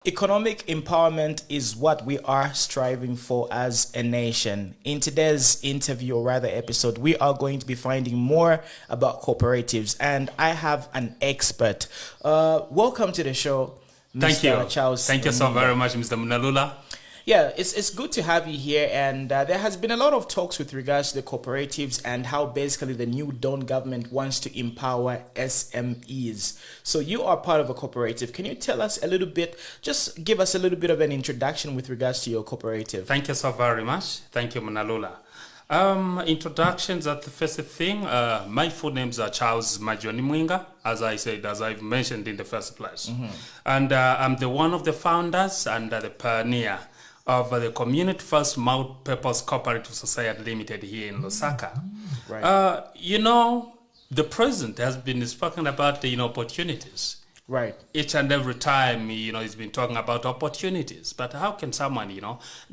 Economic empowerment is what we are striving for as a nation. In today's interview, or rather episode, we are going to be finding more about cooperatives, and I have an expert. Welcome to the show, Thank Mr. you. Charles. Thank you so very much, Mr. Munalula. Yeah, it's good to have you here, and there has been a lot of talks with regards to the cooperatives and how basically the new Dawn government wants to empower SMEs. So you are part of a cooperative. Can you tell us a little bit, just give us a little bit of an introduction with regards to your cooperative? Thank you so very much. Thank you, Munalula. Introductions at the first thing. My full names are Charles Majoni Mwinga, as I've mentioned in the first place. And I'm the one of the founders and the pioneer of the Community First Multi-Purpose Cooperative Society Limited here in Lusaka. Right. The president has been speaking about the opportunities. Right. Each and every time, he's been talking about opportunities. But how can someone,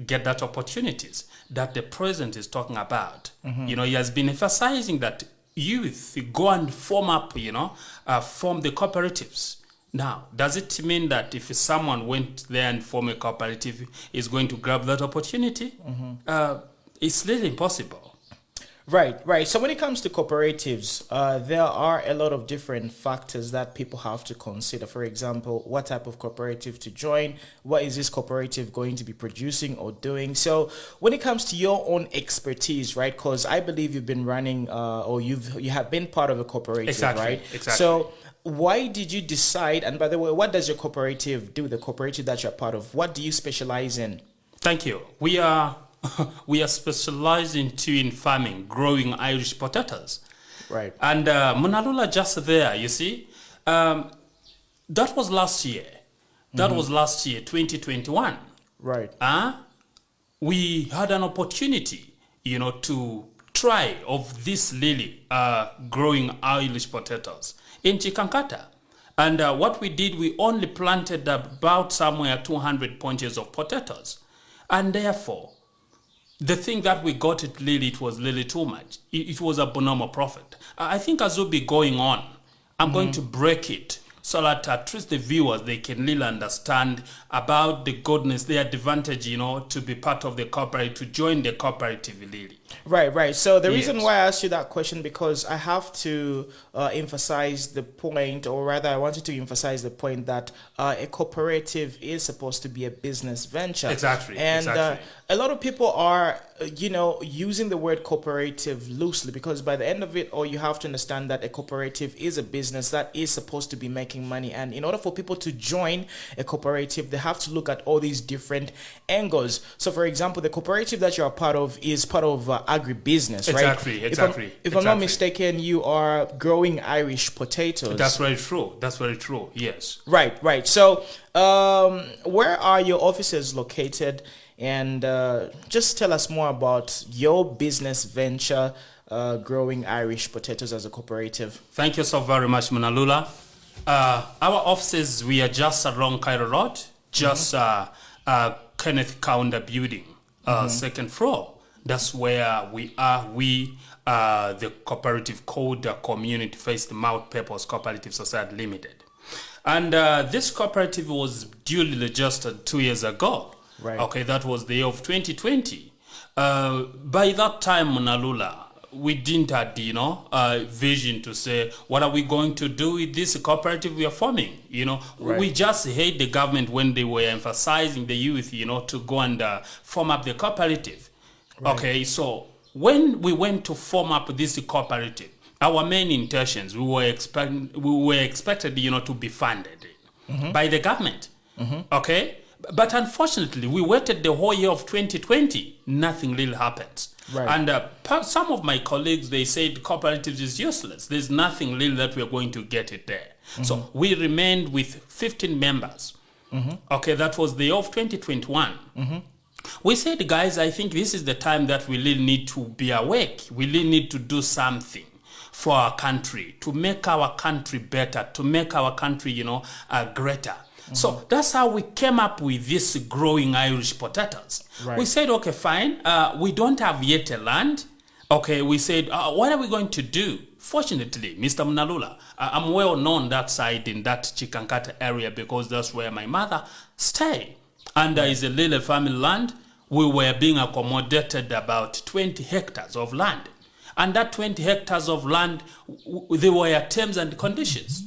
get that opportunities that the president is talking about? He has been emphasizing that youth go and form up, form the cooperatives. Now, does it mean that if someone went there and formed a cooperative, is going to grab that opportunity? It's really impossible. Right. So when it comes to cooperatives, there are a lot of different factors that people have to consider. For example, what type of cooperative to join? What is this cooperative going to be producing or doing? So when it comes to your own expertise, right? Because I believe you've been running, or you have been part of a cooperative, Exactly, right? exactly. So why did you decide? And by the way, what does your cooperative do? The cooperative that you're part of, what do you specialize in? Thank you. We are specialized in farming, growing Irish potatoes. Right. And Munalula just there, you see, that was last year. That was last year, 2021. Right. We had an opportunity, to try of this lily growing Irish potatoes in Chikankata. And what we did, we only planted about somewhere 200 bunches of potatoes. And therefore, the thing that we got it was really too much. It was a abnormal profit. I think as we'll be going on, I'm going to break it so that at least the viewers, they can really understand about the goodness, the advantage, to be part of the cooperative, to join the cooperative really. Right. So the reason Yes. why I asked you that question, because I have to emphasize the point, or rather I wanted to emphasize the point that a cooperative is supposed to be a business venture. Exactly. And exactly. a lot of people are, using the word cooperative loosely, because by the end of it, all you have to understand that a cooperative is a business that is supposed to be making money. And in order for people to join a cooperative, they have to look at all these different angles. So for example, the cooperative that you're a part of is part of agribusiness, right? Exactly. If I'm not mistaken, you are growing Irish potatoes. That's very true. Yes. Right. So where are your offices located? And just tell us more about your business venture, growing Irish potatoes as a cooperative. Thank you so very much, Munalula. Our offices, we are just along Cairo Road, just Kenneth Kaunda building, second floor. That's where we are. We are the cooperative called the Community First Multi-Purpose Cooperative Society Limited. And this cooperative was duly registered 2 years ago. Right. Okay, that was the year of 2020. By that time, Munalula, we didn't have, vision to say, what are we going to do with this cooperative we are forming? Right. We just hate the government when they were emphasizing the youth, to go and form up the cooperative. Right. Okay, so when we went to form up this cooperative, our main intentions, we were expected, to be funded by the government. Okay. But unfortunately, we waited the whole year of 2020. Nothing really happens. Right. And some of my colleagues, they said cooperatives is useless. There's nothing really that we're going to get it there. So we remained with 15 members. Okay, that was the year of 2021. We said, guys, I think this is the time that we really need to be awake. We really need to do something for our country, to make our country better, to make our country, greater. So that's how we came up with this growing Irish potatoes. Right. We said, okay, fine. We don't have yet a land. Okay, we said, what are we going to do? fortunately, Mr. Mnalula, I'm well known that side in that Chikankata area because that's where my mother stay. And there is a little family land. We were being accommodated about 20 hectares of land. And that 20 hectares of land, there were terms and conditions.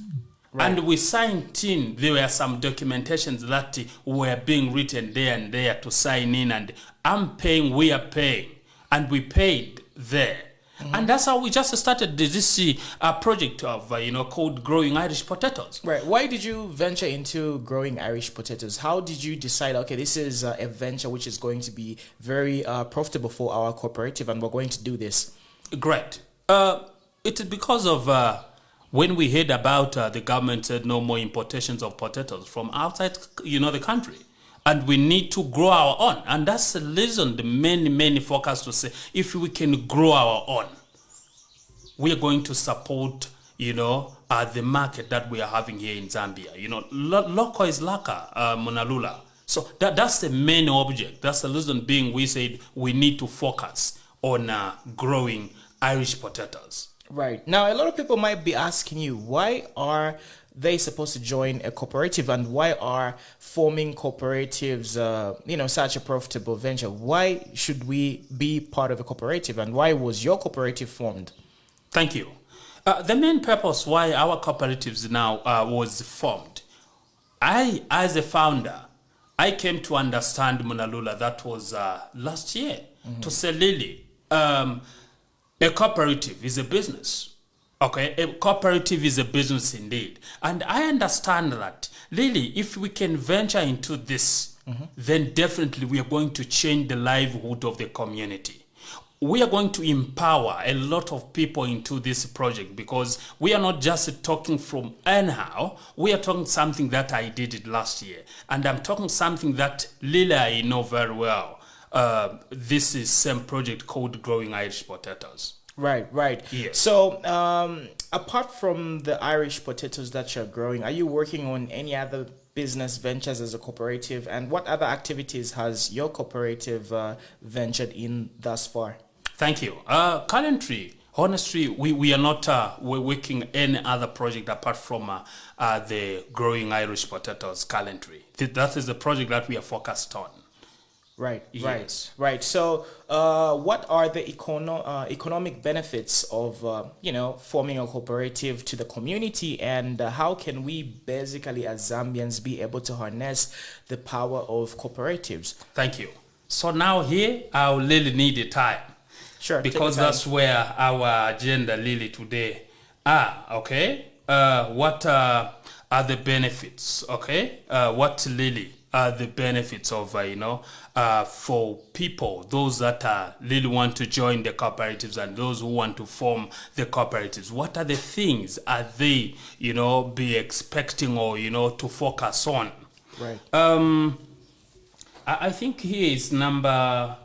Right. And we signed in, there were some documentations that were being written there and there to sign in, and I'm paying, we are paying, and we paid there. And that's how we just started this project of, called Growing Irish Potatoes. Right. Why did you venture into growing Irish potatoes? How did you decide, okay, this is a venture which is going to be very profitable for our cooperative and we're going to do this? Great. It is because of when we heard about the government said no more importations of potatoes from outside, the country. And we need to grow our own. And that's the reason the many focus to say, if we can grow our own, we are going to support, the market that we are having here in Zambia. Local is laka, Monalula. So that's the main object. That's the reason being we said we need to focus on growing Irish potatoes. Right. Now, a lot of people might be asking you, why are they supposed to join a cooperative, and why are forming cooperatives, such a profitable venture? Why should we be part of a cooperative, and why was your cooperative formed? Thank you. The main purpose why our cooperatives now was formed, I, as a founder, I came to understand, Monalula, that was last year, to say, Lily, a cooperative is a business. Okay, a cooperative is a business indeed. And I understand that, really, if we can venture into this, then definitely we are going to change the livelihood of the community. We are going to empower a lot of people into this project, because we are not just talking from anyhow. We are talking something that I did it last year. And I'm talking something that Lila I know very well. This is same project called Growing Irish Potatoes. Right. Yes. So, apart from the Irish potatoes that you're growing, are you working on any other business ventures as a cooperative? And what other activities has your cooperative ventured in thus far? Thank you. Currently, honestly, we are not we're working any other project apart from the Growing Irish Potatoes currently. That is the project that we are focused on. Right. Yes. Right. So, what are the economic benefits of, forming a cooperative to the community, and how can we basically, as Zambians, be able to harness the power of cooperatives? Thank you. So now here, I'll really need the time. Sure. Because that's where our agenda, Lily, today are, okay? What are the benefits, okay? What, Lily, are the benefits of, for people, those that really want to join the cooperatives and those who want to form the cooperatives? What are the things are they, be expecting or, to focus on? Right. I think here is number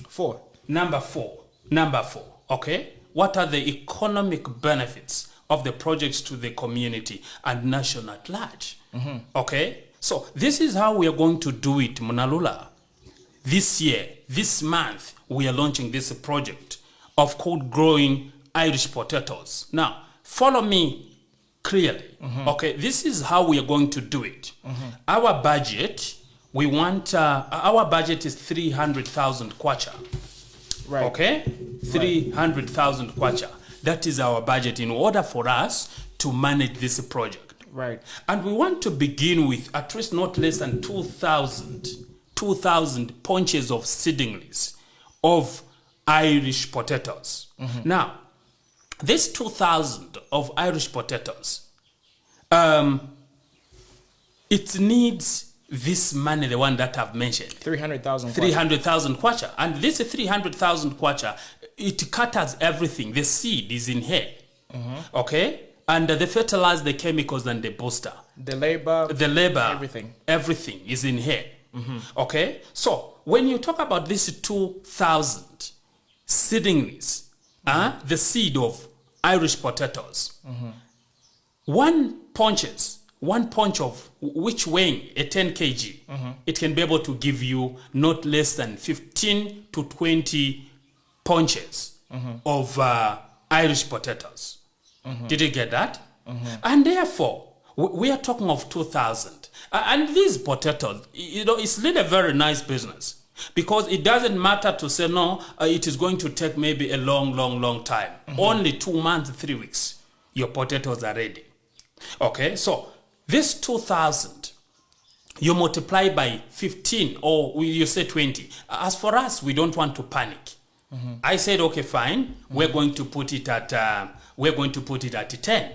4. Number four, okay? What are the economic benefits of the projects to the community and nation at large? Okay? So this is how we are going to do it, Monalula. This year, this month, we are launching this project of called Growing Irish Potatoes. Now, follow me clearly. Okay, this is how we are going to do it. Our budget, our budget is 300,000 kwacha. Right. Okay? 300,000 kwacha. That is our budget in order for us to manage this project. Right. And we want to begin with at least not less than 2,000 bunches of seedlings of Irish potatoes. Now, this 2,000 of Irish potatoes, it needs this money, the one that I've mentioned. 300,000 300,000 kwacha. And this 300,000 kwacha, it caters everything. The seed is in here. Okay? And the fertilizer, the chemicals, and the booster. The labor, everything is in here. Okay? So, when you talk about these 2,000 seedlings, the seed of Irish potatoes, one punch of which weighing a 10 kg, it can be able to give you not less than 15 to 20 punches of Irish potatoes. Did you get that? And therefore, we are talking of 2,000. And these potatoes, it's really a very nice business. Because it doesn't matter to say, no, it is going to take maybe a long time. Only 2 months, 3 weeks, your potatoes are ready. Okay, so this 2,000, you multiply by 15 or you say 20. As for us, we don't want to panic. I said, okay, fine. We're going to put it at 10.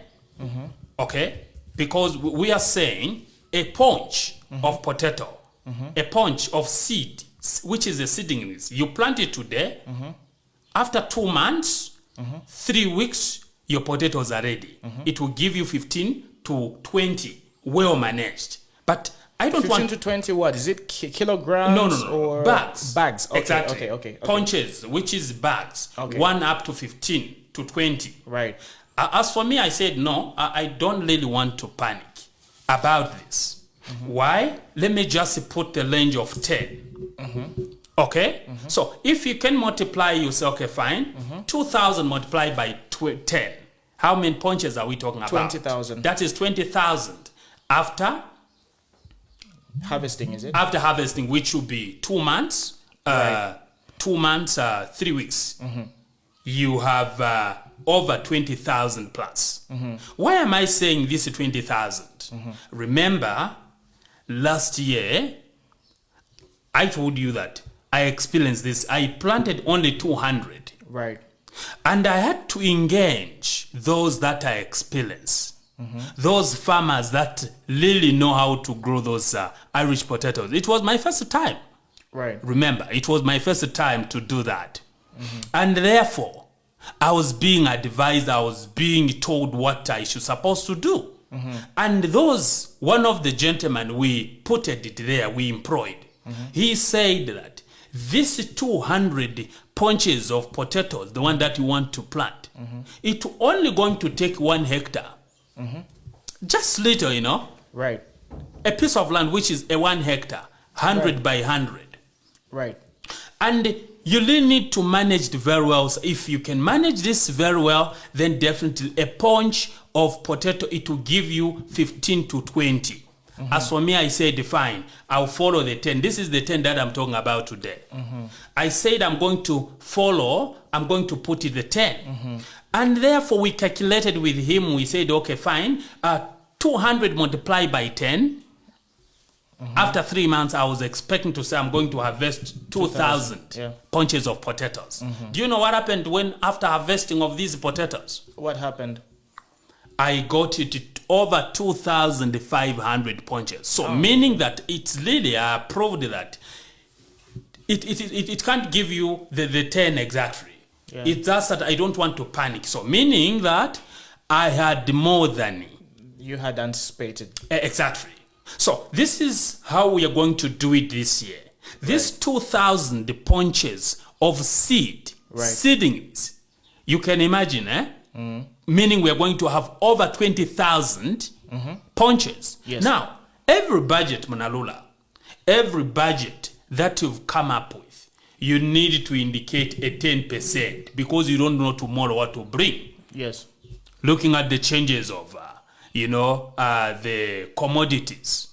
Okay, because we are saying a punch of potato, a punch of seed, which is a seedlings. You plant it today. After 2 months, 3 weeks, your potatoes are ready. It will give you 15 to 20, well managed. But I don't 15 want to 20 what? Is it kilograms? No. Or bags. Bags. Okay, exactly. Okay. Punches, which is bags. Okay. 1 up to 15 to 20. Right. As for me, I said, no, I don't really want to panic about this. Why? Let me just put the range of 10. Okay? So if you can multiply, you say, okay, fine. 2,000 multiplied by 10. How many punches are we talking about? 20,000. That is 20,000 after Harvesting, is it? after harvesting, which would be 2 months, Right. 2 months, 3 weeks. You have over 20,000 plus. Why am I saying this is 20,000? Remember, last year, I told you that I experienced this. I planted only 200. Right. And I had to engage those that I experience. Those farmers that really know how to grow those Irish potatoes. It was my first time. Right. Remember, it was my first time to do that. And therefore, I was being advised, I was being told what I should supposed to do. And one of the gentlemen we put it there, we employed, he said that this 200 punches of potatoes, the one that you want to plant, it's only going to take 1 hectare. Just little, Right. a piece of land which is a 1 hectare, 100 by 100. Right. And you really need to manage it very well. So if you can manage this very well, then definitely a punch of potato, it will give you 15 to 20. As for me, I said, fine, I'll follow the 10. This is the 10 that I'm talking about today. I said I'm going to put it the 10. And therefore, we calculated with him, we said, okay, fine, 200 multiplied by 10. After 3 months, I was expecting to say I'm going to harvest 2,000 punches of potatoes. Do you know what happened after harvesting of these potatoes? What happened? I got it over 2,500 punches. So meaning that it's really proved that it can't give you the 10 exactly. Yeah. It's just that I don't want to panic. So meaning that I had more than You had anticipated. exactly. So this is how we are going to do it this year. This 2,000 punches of seedlings, you can imagine, meaning we are going to have over 20,000 punches. Yes. Now, every budget, Manalula, every budget that you've come up with, you need to indicate a 10% because you don't know tomorrow what to bring. Yes. Looking at the changes of the commodities.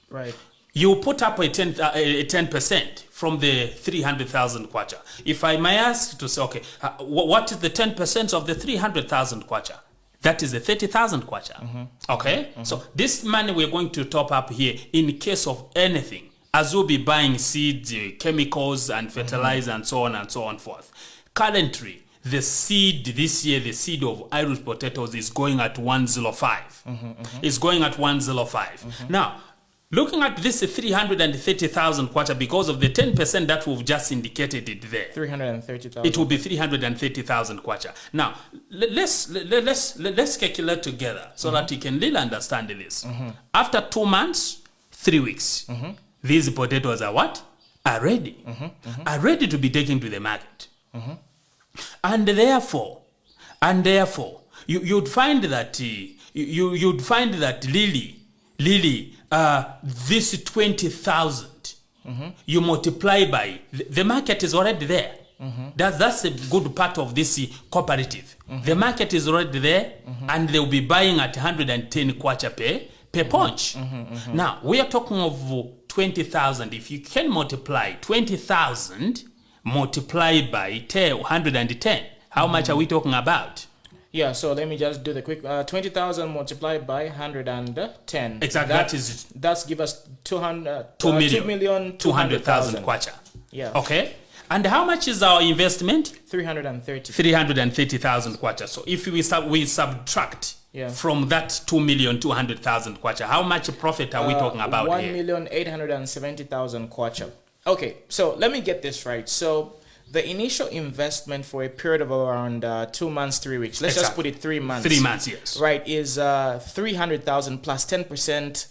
Right. You put up a 10% from the 300,000 kwacha. If I may ask to say, okay, what is the 10% of the 300,000 kwacha? That is the 30,000 kwacha. Okay? So this money we're going to top up here in case of anything, as we'll be buying seeds, chemicals, and fertilizer, and so on and so on forth. Currently, the seed this year, the seed of Irish potatoes is going at 105. It's going at 105. Now, looking at this 330,000 kwacha, because of the 10% that we've just indicated it there, 330,000. it will be 330,000 kwacha. Now, let's calculate together so that you can really understand this. After 2 months, 3 weeks, these potatoes are what? Are ready. Are ready to be taken to the market. And therefore, you'd find that Lily, this 20,000, you multiply by the market is already there. That's a good part of this cooperative. The market is already there, and they'll be buying at 110 kwacha per punch. Now, we are talking of 20,000. If you can multiply 20,000 multiplied by 110, how much are we talking about? Yeah, so let me just do the quick 20,000 multiplied by 110. Exactly. That's give us 2,200,000 kwacha. Yeah. Okay. And how much is our investment? 330,000 kwacha. So if we subtract Yeah. from that 2,200,000 kwacha, how much profit are we talking about here? 1,870,000 kwacha. Okay, so let me get this right. So the initial investment for a period of around 2 months, 3 weeks. Let's just put it 3 months. 3 months, yes. Right, is 300,000 plus 10%.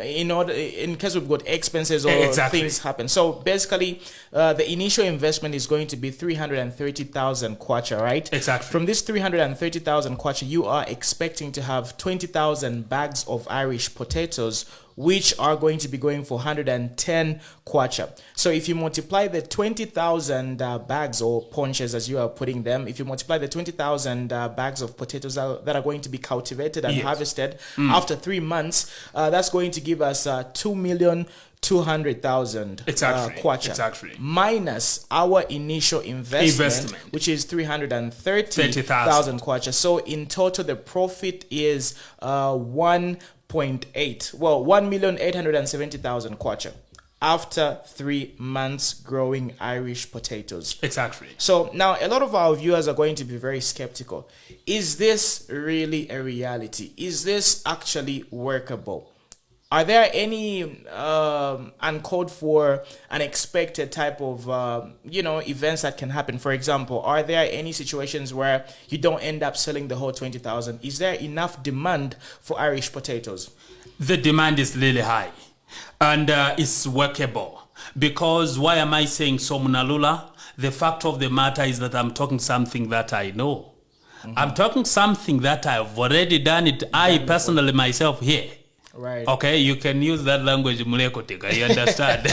In case we've got expenses or things happen. So basically, the initial investment is going to be 330,000 kwacha, right? Exactly. From this 330,000 kwacha, you are expecting to have 20,000 bags of Irish potatoes, which are going to be going for 110 kwacha. So if you multiply the 20,000 bags or ponches, as you are putting them, if you multiply the 20,000 bags of potatoes that are going to be cultivated and harvested after 3 months, that's going to give us 2,200,000 kwacha, minus our initial investment, which is 330,000 kwacha. So in total, the profit is 1,870,000 kwacha after 3 months growing Irish potatoes. Exactly. So now a lot of our viewers are going to be very skeptical. Is this really a reality? Is this actually workable? Are there any uncalled for, unexpected type of, events that can happen? For example, are there any situations where you don't end up selling the whole 20,000? Is there enough demand for Irish potatoes? The demand is really high, and it's workable. Because why am I saying so, Munalula? The fact of the matter is that I'm talking something that I know. I'm talking something that I've already done it. I personally myself here. Right. Okay, you can use that language, Mulekotika, you understand?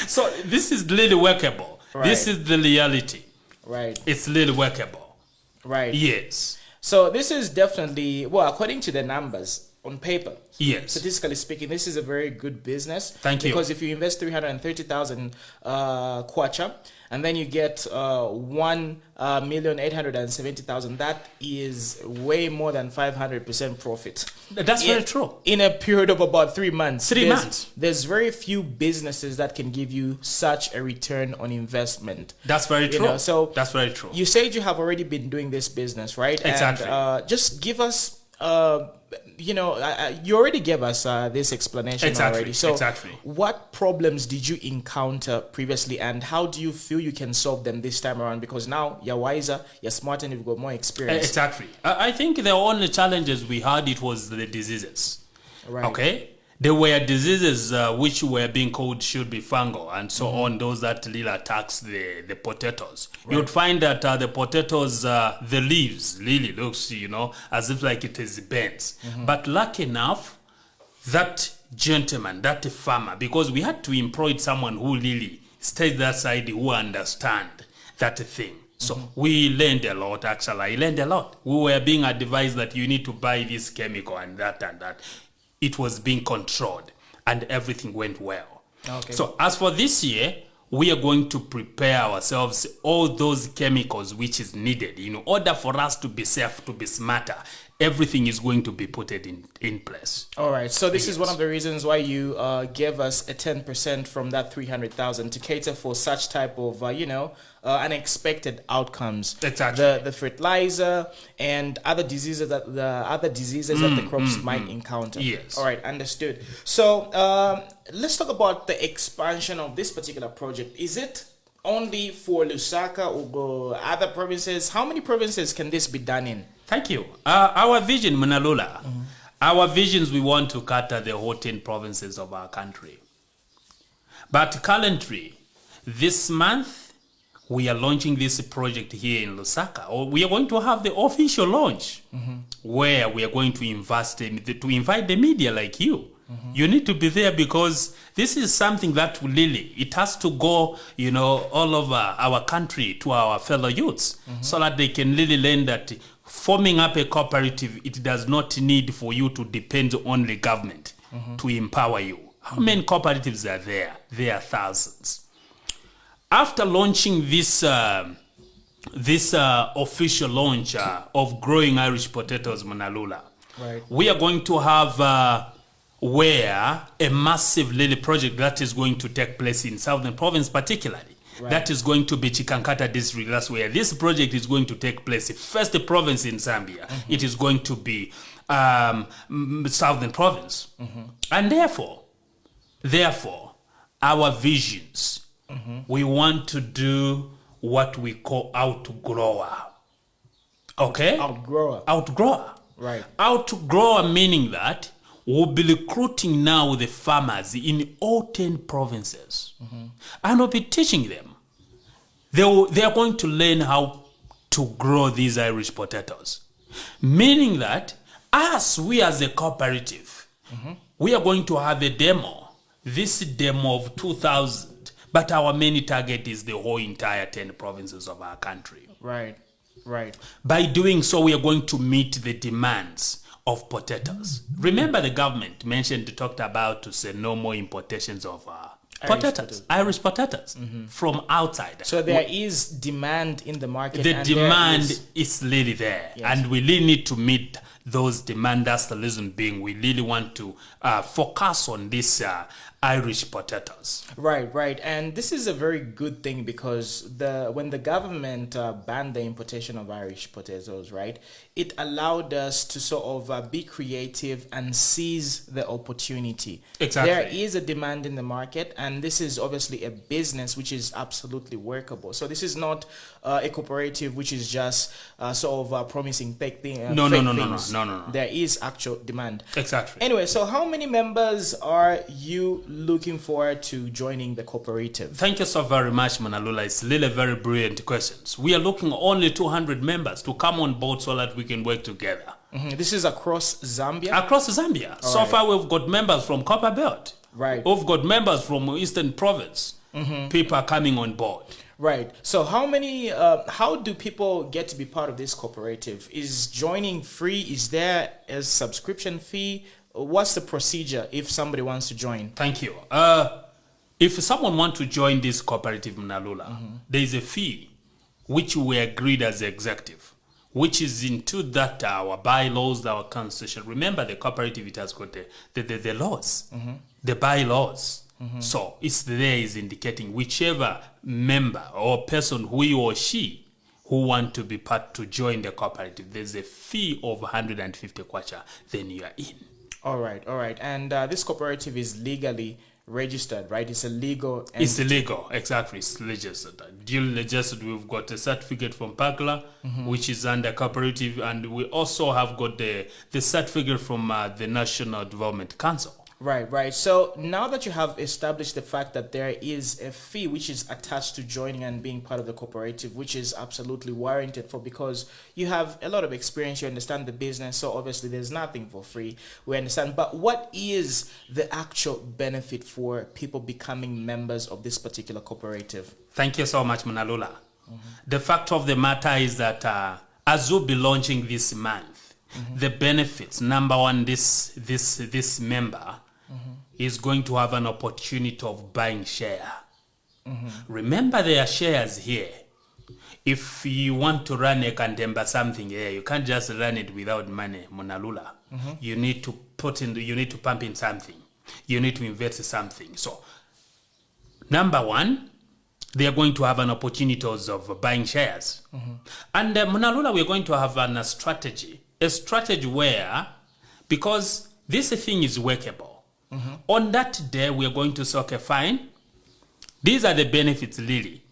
So this is really workable. Right. This is the reality. Right. It's really workable. Right. Yes. So this is definitely, well, according to the numbers on paper, yes, statistically speaking, this is a very good business. Thank you. Because if you invest 330,000 kwacha, and then you get 1,870,000, that is way more than 500% profit. That's very true. In a period of about 3 months. 3 months. There's very few businesses that can give you such a return on investment. That's very true. So that's very true. You said you have already been doing this business, right? Exactly. And just give us you already gave us this explanation already. So what problems did you encounter previously, and how do you feel you can solve them this time around? Because now you're wiser, you're smarter, and you've got more experience. Exactly. I think the only challenges we had, it was the diseases. Right. Okay. There were diseases which were being called should be fungal and so on, those that really attacks the potatoes. Right. You'd find that the potatoes, the leaves really looks, as if like it is bent. But lucky enough, that gentleman, that farmer, because we had to employ someone who really stays that side, who understand that thing. So we learned a lot, actually. I learned a lot. We were being advised that you need to buy this chemical and that and that. It was being controlled and everything went well. Okay. So as for this year, we are going to prepare ourselves all those chemicals which is needed in order for us to be safe, to be smarter. Everything is going to be put in place. All right. So this is one of the reasons why you gave us a 10% from that 300,000 to cater for such type of, unexpected outcomes. Exactly. The fertilizer and other diseases that the crops might encounter. Yes. All right. Understood. So let's talk about the expansion of this particular project. Is it only for Lusaka or other provinces? How many provinces can this be done in? Thank you. Our vision, Munalula, our visions, we want to cater the whole 10 provinces of our country. But currently, this month, we are launching this project here in Lusaka. Or we are going to have the official launch where we are going to invite the media like you You need to be there because this is something that really, it has to go, all over our country to our fellow youths so that they can really learn that forming up a cooperative, it does not need for you to depend on the government to empower you. How many cooperatives are there? There are thousands. After launching this official launch of growing Irish potatoes, Monalula, we are going to have where a massive lily project that is going to take place in Southern Province particularly. That is going to be Chikankata district. That's where this project is going to take place. The first province in Zambia, it is going to be Southern Province. And therefore, our visions, we want to do what we call outgrower. Okay? Outgrower. Right. Outgrower meaning that we'll be recruiting now the farmers in all 10 provinces. And we'll be teaching them. They are going to learn how to grow these Irish potatoes. Meaning that we as a cooperative, we are going to have a demo. This demo of 2,000. But our main target is the whole entire 10 provinces of our country. Right. By doing so, we are going to meet the demands of potatoes. Remember, the government talked about to say no more importations of Irish potatoes from outside. So there is demand in the market. The demand is really there, and we really need to meet those demands. That's the reason being we really want to focus on these Irish potatoes. Right. And this is a very good thing because when the government banned the importation of Irish potatoes, right, it allowed us to sort of be creative and seize the opportunity. Exactly. There is a demand in the market, and this is obviously a business which is absolutely workable. So this is not a cooperative which is just sort of promising fake things. No. There is actual demand. Exactly. Anyway, so how many members are you looking forward to joining the cooperative? Thank you so very much, Monalula. It's really very brilliant questions. We are looking only 200 members to come on board so that we can work together. This is across Zambia? Across Zambia. So far, we've got members from Copper Belt. Right. We've got members from Eastern Province. People are coming on board. Right. So how do people get to be part of this cooperative? Is joining free? Is there a subscription fee? What's the procedure if somebody wants to join? Thank you. If someone wants to join this cooperative, Monalula, there is a fee which we agreed as the executive, which is into that our bylaws, our constitution. Remember, the cooperative, it has got the laws, the bylaws. So it's there is indicating whichever member or person, he or she, who want to be part to join the cooperative, there's a fee of 150 kwacha, then you are in. All right. And this cooperative is legally registered, right? It's a legal entity. It's illegal, exactly. It's registered. Duly registered. We've got a certificate from PACLA, which is under cooperative, and we also have got the certificate from the National Development Council. Right. So now that you have established the fact that there is a fee which is attached to joining and being part of the cooperative, which is absolutely warranted for because you have a lot of experience, you understand the business, so obviously there's nothing for free, we understand. But what is the actual benefit for people becoming members of this particular cooperative? Thank you so much, Monalula. The fact of the matter is that as we'll be launching this month, the benefits, number one, this member is going to have an opportunity of buying share. Remember, there are shares here. If you want to run a Kandemba something here, you can't just run it without money, Monalula. You need to you need to pump in something. You need to invest something. So, number one, they are going to have an opportunity of buying shares. And Monalula, we're going to have a strategy where, because this thing is workable, on that day we are going to say, okay, fine, these are the benefits really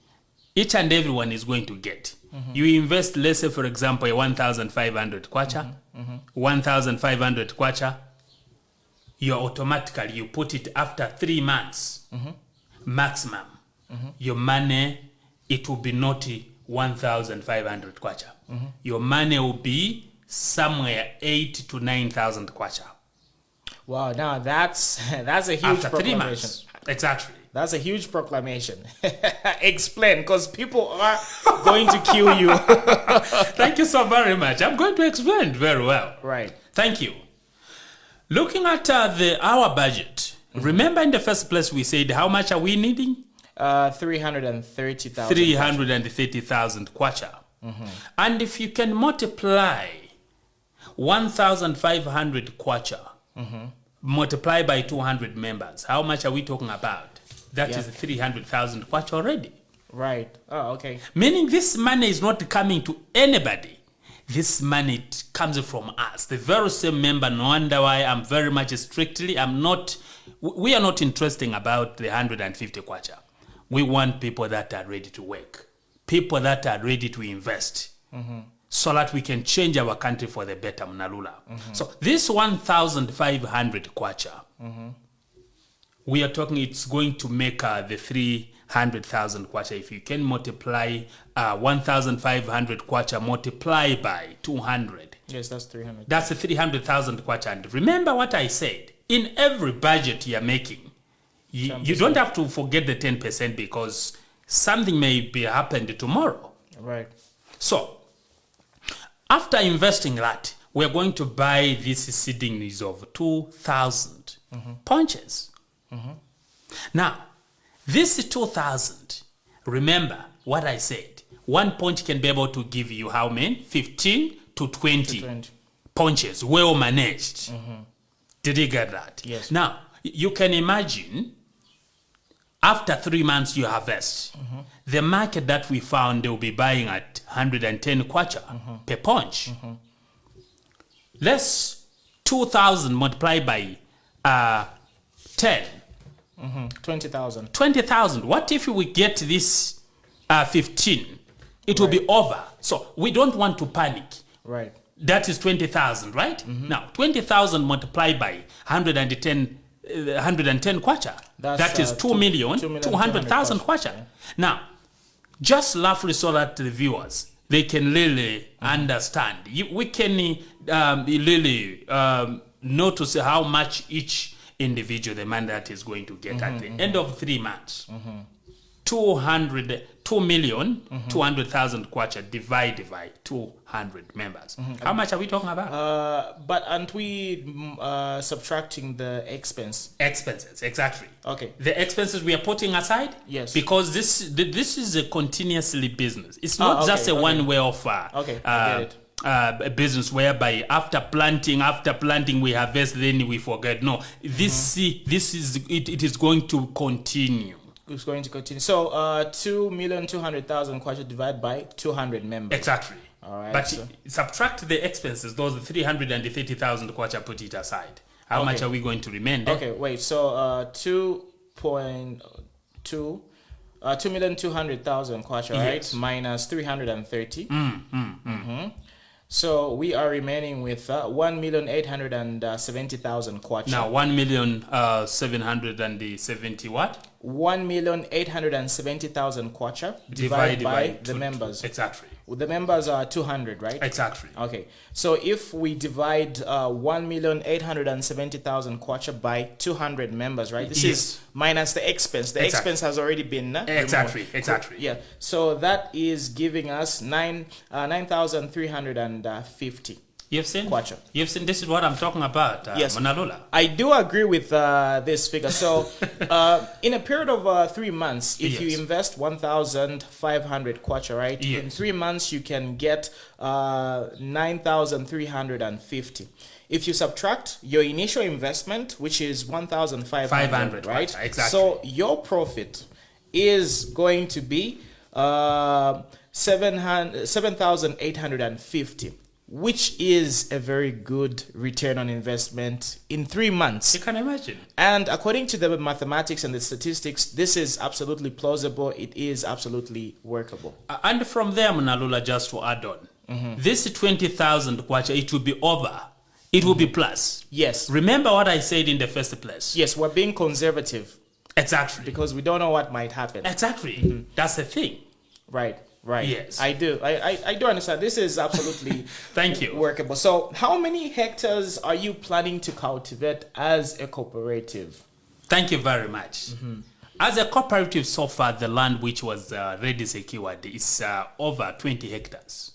each and everyone is going to get. You invest, let's say, for example, 1,500 kwacha, 1,500 kwacha, you automatically, you put it after 3 months, maximum. Your money, it will be not 1,500 kwacha. Your money will be somewhere 8,000 to 9,000 kwacha. Wow, now that's a huge After 3 proclamation. months. Exactly. That's a huge proclamation. Explain, because people are going to kill you. Thank you so very much. I'm going to explain very well. Right. Thank you. Looking at our budget, remember in the first place we said how much are we needing? 330,000. 330,000 kwacha. And if you can multiply 1,500 kwacha, multiply by 200 members, how much are we talking about? That is 300,000 kwacha already. Right. Oh, okay. Meaning this money is not coming to anybody. This money comes from us, the very same member. No wonder why I'm very much strictly, we are not interested about the 150 kwacha. We want people that are ready to work, people that are ready to invest, so that we can change our country for the better, Mnalula. So this 1,500 kwacha, we are talking, it's going to make the 300,000 kwacha. If you can multiply 1,500 kwacha, multiply by 200. Yes, that's 300. That's the 300,000 kwacha. And remember what I said, in every budget you're making, you don't have to forget the 10% because something may be happened tomorrow. Right. So, after investing that, we're going to buy these seedlings of 2,000 punches. Now, this 2,000, remember what I said. One punch can be able to give you how many? 15 to 20 punches, well managed. Did you get that? Yes. Now, you can imagine, after 3 months you harvest, the market that we found, they will be buying at 110 kwacha per punch. Let's 2,000 multiplied by 10. 20,000. 20,000. What if we get this 15? It will be over. So we don't want to panic. Right. That is 20,000, right? Now, 20,000 multiplied by 110 kwacha. That is 2,200,000 kwacha. Now, just roughly so that the viewers, they can really understand. We can really notice how much each individual, the man that is going to get at the end of 3 months. 2,200,000 kwacha divided by 200 members. How much are we talking about? But aren't we subtracting the expense? Expenses, exactly. Okay. The expenses we are putting aside? Yes. Because this is a continuously business. It's not just a one-way off I get it. a business whereby after planting we harvest, then we forget. No, this it is going to continue. It's going to continue. So 2,200,000 kwacha divided by 200 members. Exactly. All right. But subtract the expenses, those 330,000 kwacha, put it aside. How much are we going to remain there? Okay, wait. So 2,200,000 kwacha, right? Yes. Minus 330. So we are remaining with 1,870,000 kwacha. Now 1,770,000 what? 1,870,000 kwacha divided by the members. Exactly. The members are 200, right? Exactly. Okay. So if we divide 1,870,000 kwacha by 200 members, right? This is minus the expense. The expense has already been exactly. Yeah. So that is giving us 9,350. You've seen? Kwacha. You've seen? This is what I'm talking about, Yes. Monalula. I do agree with this figure. So in a period of 3 months, if you invest 1,500 kwacha, right? Yes. In 3 months, you can get 9,350. If you subtract your initial investment, which is 1,500, right? Kwacha, exactly. So your profit is going to be 7,850. Which is a very good return on investment in 3 months. You can imagine. And according to the mathematics and the statistics, this is absolutely plausible. It is absolutely workable. And from there, Monalula, just to add on, this 20,000 kwacha, it will be over. It will be plus. Yes. Remember what I said in the first place. Yes, we're being conservative Exactly. because we don't know what might happen. Exactly. That's the thing. Right. Right. Yes. I do. I do understand. This is absolutely Thank you. workable. So, how many hectares are you planning to cultivate as a cooperative? Thank you very much. As a cooperative, so far, the land which was already secured is over 20 hectares.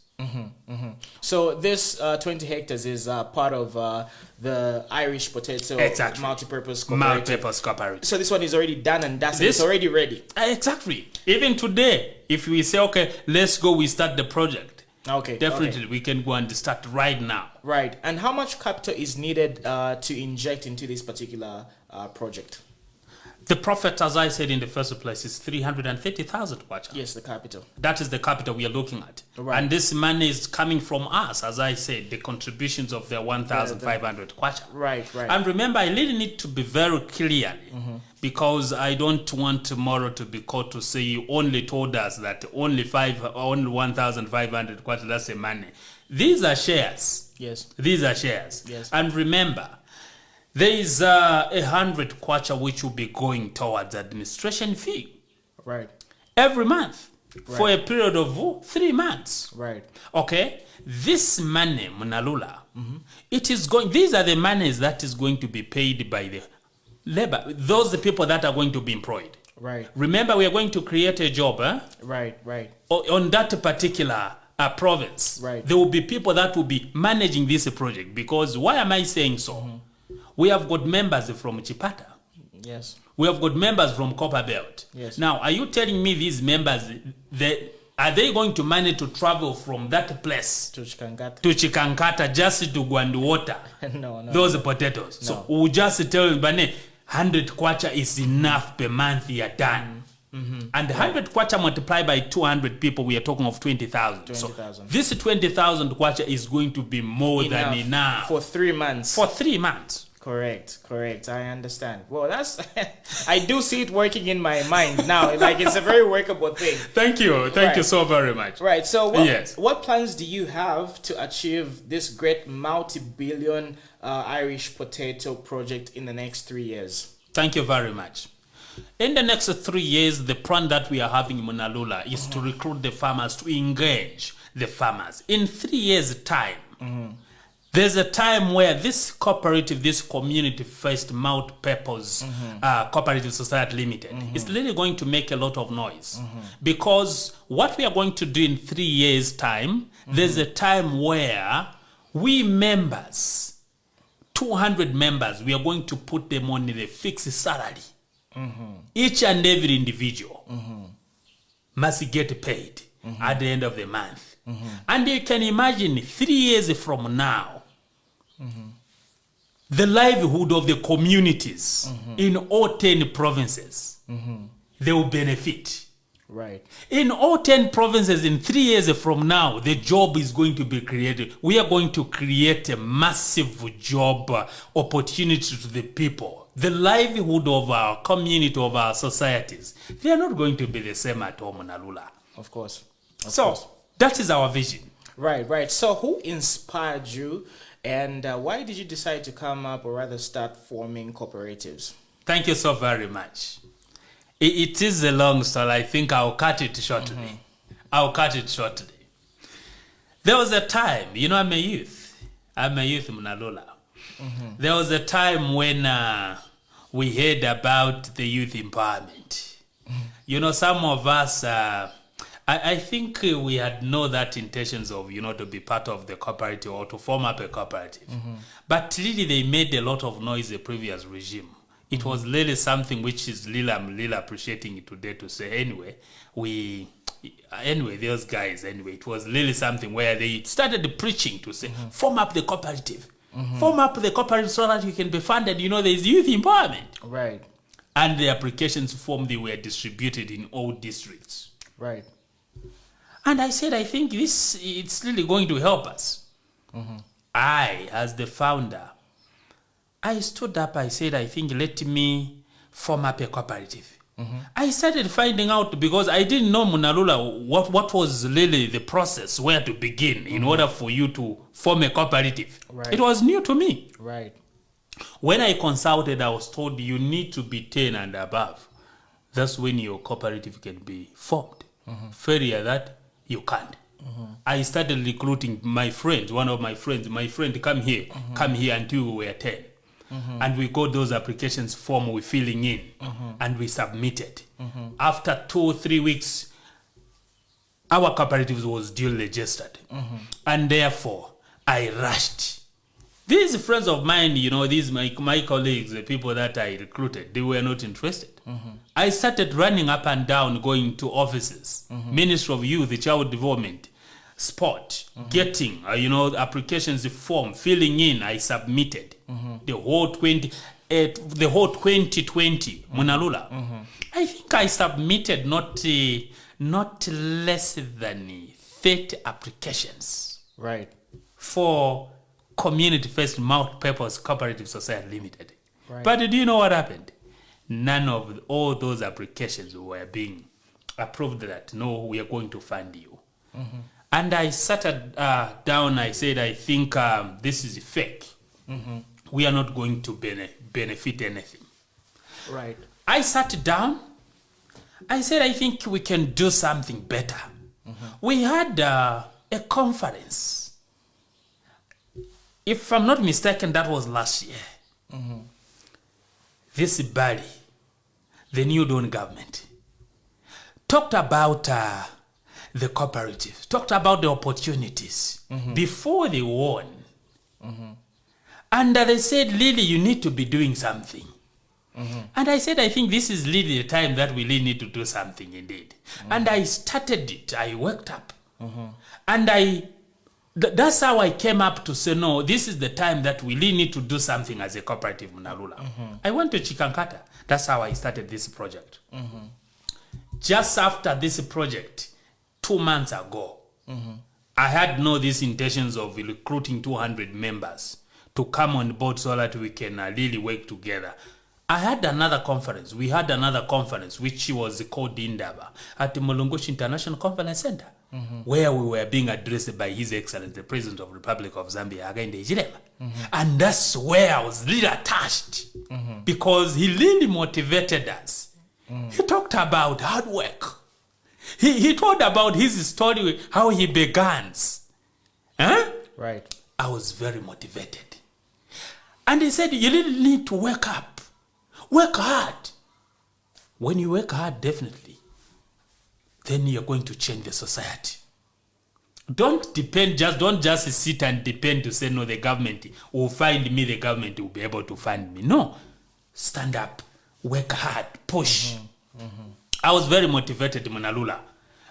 So this 20 hectares is part of the Irish Potato Multipurpose Cooperative. Multipurpose cooperative. So this one is already done and dusted. It's already ready. Exactly. Even today, if we say, okay, let's go, we start the project. Okay. Definitely, we can go and start right now. Right. And how much capital is needed to inject into this particular project? The profit, as I said in the first place, is 330,000 kwacha. Yes, the capital. That is the capital we are looking at. Right. And this money is coming from us, as I said, the contributions of the 1,500 kwacha. Right. And remember, I really need to be very clear because I don't want tomorrow to be caught to say you only told us that only 1,500 kwacha, that's the money. These are shares. Yes. These are shares. Yes. And remember, there is 100 kwacha which will be going towards administration fee. Right. Every month for a period of 3 months. Right. Okay. This money, Munalula, it is going. These are the monies that is going to be paid by the labor. Those are the people that are going to be employed. Right. Remember, we are going to create a job. Right. On that particular province. Right. There will be people that will be managing this project. Because why am I saying so? We have got members from Chipata. Yes. We have got members from Copperbelt. Yes. Now, are you telling me these members, are they going to manage to travel from that place To Chikankata. to Chikankata just to go and water No. those potatoes? No. So we'll just tell them, 100 kwacha is enough per month, you are done. And 100 kwacha multiplied by 200 people, we are talking of 20,000. So this 20,000 kwacha is going to be more than enough. For 3 months. For 3 months. Correct. I understand. Well, that's I do see it working in my mind now. Like, it's a very workable thing. Thank you. Thank you so very much. Right. So what plans do you have to achieve this great multi-billion Irish potato project in the next 3 years? Thank you very much. In the next 3 years, the plan that we are having in Munalula is to recruit the farmers, to engage the farmers. In 3 years' time, there's a time where this cooperative, this community-first multi-purpose cooperative society limited is really going to make a lot of noise. Because what we are going to do in 3 years' time, there's a time where we members, 200 members, we are going to put them on the fixed salary. Each and every individual must get paid at the end of the month. And you can imagine 3 years from now, the livelihood of the communities in all 10 provinces, they will benefit. Right. In all 10 provinces, in 3 years from now, the job is going to be created. We are going to create a massive job opportunity to the people. The livelihood of our community, of our societies, they are not going to be the same at home, Nalula. Of course. That is our vision. Right. So who inspired you, and why did you decide to come up, or rather start forming cooperatives? Thank you so very much. It is a long story. I think I'll cut it shortly. There was a time, I'm a youth. Mnalula. There was a time when we heard about the youth empowerment. Some of us, I think we had know that intentions of, to be part of the cooperative or to form up a cooperative. But really they made a lot of noise, the previous regime. It was really something which is I'm really appreciating it today to say, those guys, it was really something where they started preaching to say, form up the cooperative. Form up the cooperative so that you can be funded. There's youth empowerment. Right. And the applications form, they were distributed in all districts. Right. And I said, I think it's really going to help us. I, as the founder, I stood up, I said, I think let me form up a cooperative. I started finding out, because I didn't know, Munalula, what was really the process, where to begin in order for you to form a cooperative. Right. It was new to me. Right. When I consulted, I was told you need to be 10 and above. That's when your cooperative can be formed. Failure that, you can't. I started recruiting my friends, one of my friend, come here until we were 10. And we got those applications form we filling in and we submitted. After 2 or 3 weeks, our cooperative was duly registered. And therefore, I rushed. These friends of mine, these my colleagues, the people that I recruited, they were not interested. I started running up and down, going to offices, Ministry of Youth, Child Development, Sport, getting, applications form, filling in, I submitted. The whole 2020, Munalula. I think I submitted not less than 30 applications. Right. For Community First Multi-Purpose Cooperative Society Limited. Right. But do you know what happened? None of all those applications were being approved that, no, we are going to fund you. And I sat down, I said, I think this is fake. We are not going to benefit anything. Right. I sat down. I said, I think we can do something better. We had a conference. If I'm not mistaken, that was last year. This Bali, the New Dawn government, talked about the cooperatives, talked about the opportunities before they won. And they said, Lily, you need to be doing something. And I said, I think this is really the time that we really need to do something indeed. And I started it. I worked up. And that's how I came up to say, no, this is the time that we really need to do something as a cooperative, Munalula. I went to Chikankata. That's how I started this project. Just after this project, 2 months ago, I had these intentions of recruiting 200 members to come on board so that we can really work together. I had another conference. We had another conference, which was called Indaba, at the Molongoshi International Conference Center, where we were being addressed by His Excellency, the President of the Republic of Zambia, Hakainde Hichilema. And that's where I was really attached, because he really motivated us. He talked about hard work. He told about his story, how he began. Right. I was very motivated. And he said, you really need to wake up. Work hard. When you work hard, definitely, then you're going to change the society. Don't just sit and depend to say, no, the government will find me, the government will be able to find me. No. Stand up, work hard, push. I was very motivated, Munalula.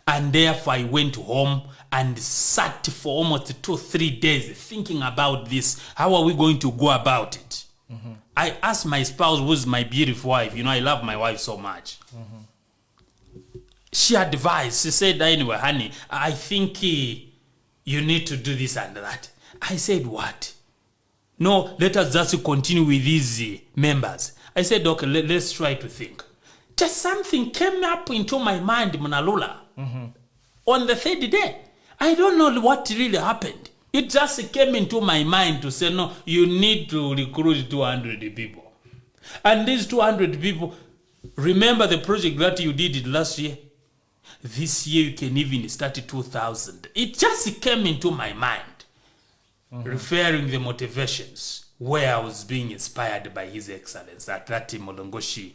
And therefore, I went home and sat for almost 2-3 days thinking about this. How are we going to go about it? I asked my spouse, who's my beautiful wife. I love my wife so much. She advised. She said, anyway, honey, I think you need to do this and that. I said, what? No, let us just continue with these members. I said, okay, let's try to think. Just something came up into my mind, Munalula, on the 3rd day. I don't know what really happened. It just came into my mind to say, no, you need to recruit 200 people. And these 200 people, remember the project that you did last year? This year you can even start 2,000. It just came into my mind, referring the motivations where I was being inspired by His Excellency at that Molongoshi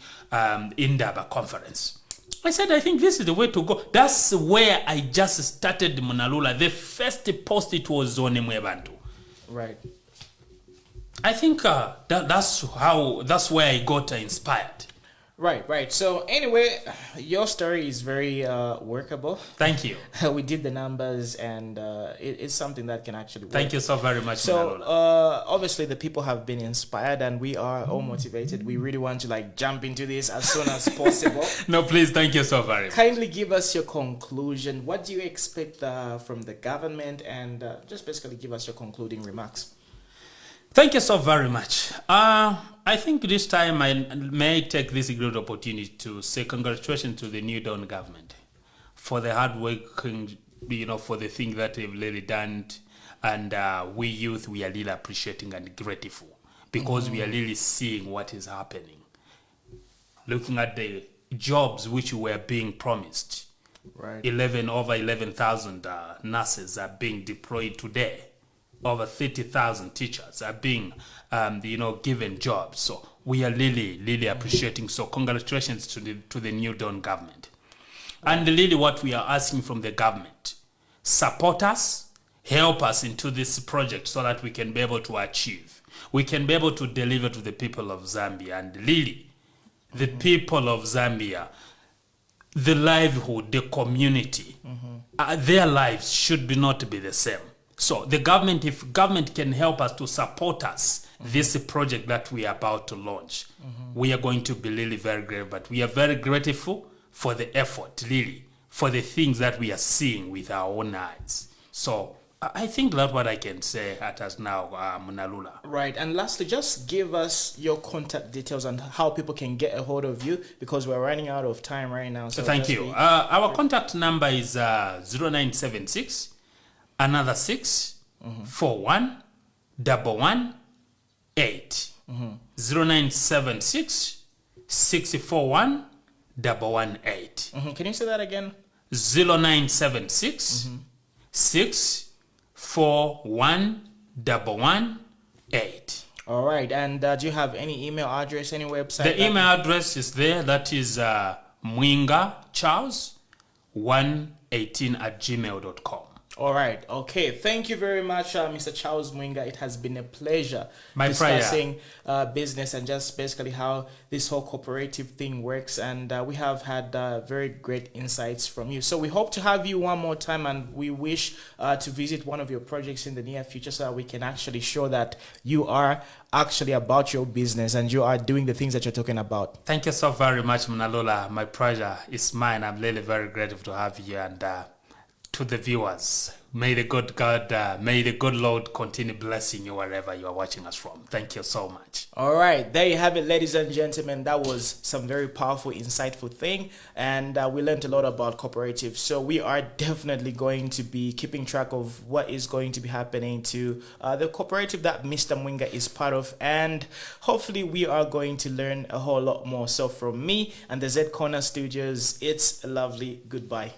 Indaba conference. I said, I think this is the way to go. That's where I just started Munalula. The first post, it was on Mwebantu. Right. I think that's where I got inspired. Right. So anyway, your story is very workable. Thank you. We did the numbers, and it's something that can actually work. Thank you so very much. So obviously the people have been inspired, and we are all motivated. We really want to jump into this as soon as possible. No, please, thank you so very much. Kindly give us your conclusion. What do you expect from the government, and just basically give us your concluding remarks. Thank you so very much. I think this time I may take this great opportunity to say congratulations to the New Dawn government for the hard working, for the thing that they've really done. And we youth, we are really appreciating and grateful because we are really seeing what is happening. Looking at the jobs which were being promised, Right. Over 11,000 nurses are being deployed today. Over 30,000 teachers are being, given jobs. So we are really appreciating. So congratulations to the New Dawn government. And really what we are asking from the government, support us, help us into this project so that we can be able to achieve. We can be able to deliver to the people of Zambia. And really, the people of Zambia, the livelihood, the community, their lives should not be the same. So the government, if government can help us to support us, this project that we are about to launch, we are going to be really very grateful. But we are very grateful for the effort, really, for the things that we are seeing with our own eyes. So I think that's what I can say at us now, Munalula. Right. And lastly, just give us your contact details and how people can get a hold of you, because we're running out of time right now. So thank you. Our contact number is 0976 another 6 41 118. 0976 641 118. Can you say that again? 0976 641 118. All right. And do you have any email address, any website? The email address is there. That is Mwinga Charles 118@gmail.com. All right. Okay. Thank you very much, Mr. Charles Mwinga. It has been a pleasure discussing business and just basically how this whole cooperative thing works. And we have had very great insights from you. So we hope to have you one more time, and we wish to visit one of your projects in the near future so that we can actually show that you are actually about your business and you are doing the things that you're talking about. Thank you so very much, Munalola. My pleasure is mine. I'm really very grateful to have you. And to the viewers, may the good God, may the good Lord continue blessing you wherever you are watching us from. Thank you so much. All right, there you have it, ladies and gentlemen. That was some very powerful, insightful thing, and we learned a lot about cooperatives. So we are definitely going to be keeping track of what is going to be happening to the cooperative that Mr. Mwinga is part of, and hopefully we are going to learn a whole lot more. So from me and the Z Corner Studios, it's lovely. Goodbye.